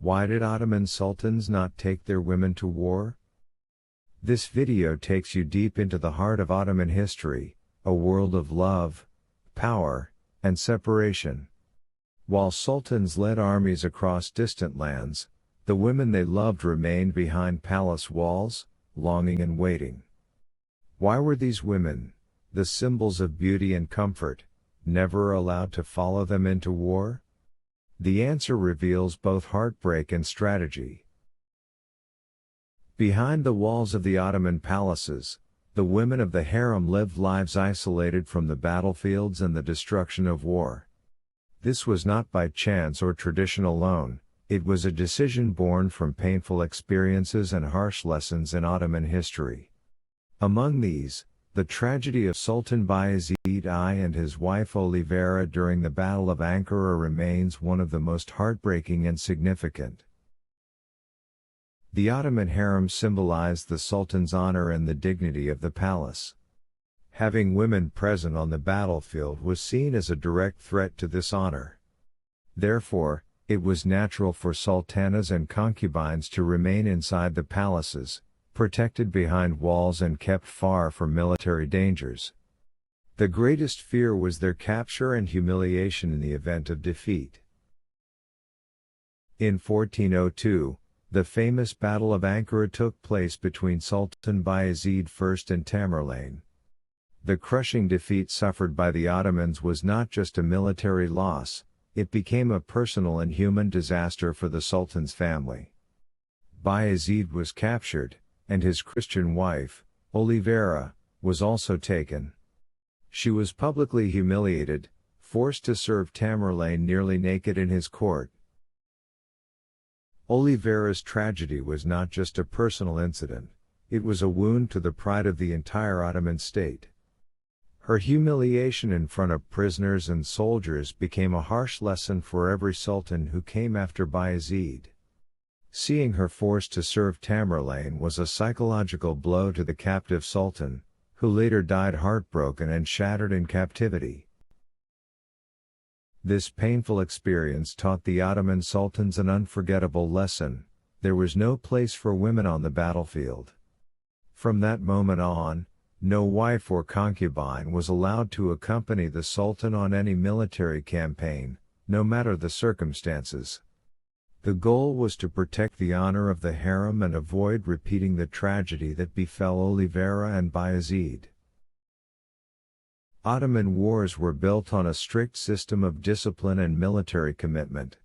Why did Ottoman sultans not take their women to war? This video takes you deep into the heart of Ottoman history, a world of love, power, and separation. While sultans led armies across distant lands, the women they loved remained behind palace walls, longing and waiting. Why were these women, the symbols of beauty and comfort, never allowed to follow them into war? The answer reveals both heartbreak and strategy. Behind the walls of the Ottoman palaces, the women of the harem lived lives isolated from the battlefields and the destruction of war. This was not by chance or tradition alone, it was a decision born from painful experiences and harsh lessons in Ottoman history. Among these, the tragedy of Sultan Bayezid I and his wife Olivera during the Battle of Ankara remains one of the most heartbreaking and significant. The Ottoman harem symbolized the Sultan's honor and the dignity of the palace. Having women present on the battlefield was seen as a direct threat to this honor. Therefore, it was natural for sultanas and concubines to remain inside the palaces, protected behind walls and kept far from military dangers. The greatest fear was their capture and humiliation in the event of defeat. In 1402, the famous Battle of Ankara took place between Sultan Bayezid I and Tamerlane. The crushing defeat suffered by the Ottomans was not just a military loss, it became a personal and human disaster for the Sultan's family. Bayezid was captured, and his Christian wife, Olivera, was also taken. She was publicly humiliated, forced to serve Tamerlane nearly naked in his court. Olivera's tragedy was not just a personal incident, it was a wound to the pride of the entire Ottoman state. Her humiliation in front of prisoners and soldiers became a harsh lesson for every sultan who came after Bayezid. Seeing her forced to serve Tamerlane was a psychological blow to the captive sultan, who later died heartbroken and shattered in captivity. This painful experience taught the Ottoman sultans an unforgettable lesson: there was no place for women on the battlefield. From that moment on, no wife or concubine was allowed to accompany the sultan on any military campaign, no matter the circumstances. The goal was to protect the honor of the harem and avoid repeating the tragedy that befell Olivera and Bayezid. Ottoman wars were built on a strict system of discipline and military commitment.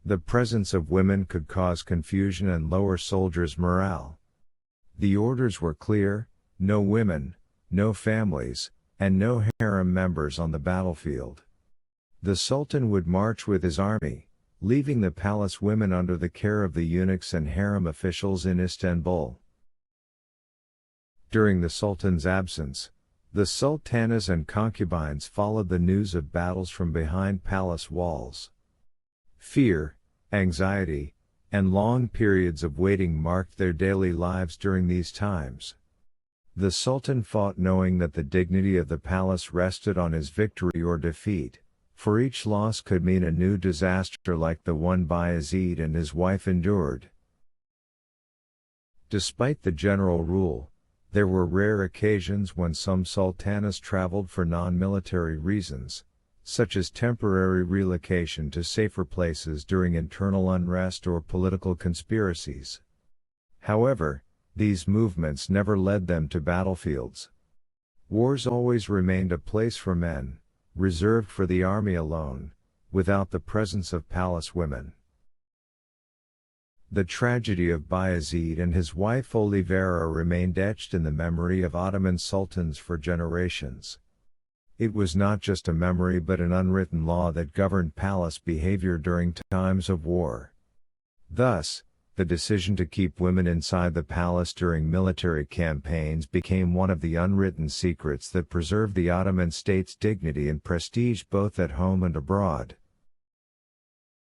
The presence of women could cause confusion and lower soldiers' morale. The orders were clear: no women, no families, and no harem members on the battlefield. The Sultan would march with his army, leaving the palace women under the care of the eunuchs and harem officials in Istanbul. During the Sultan's absence, the sultanas and concubines followed the news of battles from behind palace walls. Fear, anxiety, and long periods of waiting marked their daily lives during these times. The Sultan fought knowing that the dignity of the palace rested on his victory or defeat, for each loss could mean a new disaster like the one Bayezid and his wife endured. Despite the general rule, there were rare occasions when some sultanas traveled for non-military reasons, such as temporary relocation to safer places during internal unrest or political conspiracies. However, these movements never led them to battlefields. Wars always remained a place for men, reserved for the army alone, without the presence of palace women. The tragedy of Bayezid and his wife Olivera remained etched in the memory of Ottoman sultans for generations. It was not just a memory but an unwritten law that governed palace behavior during times of war. Thus, the decision to keep women inside the palace during military campaigns became one of the unwritten secrets that preserved the Ottoman state's dignity and prestige both at home and abroad.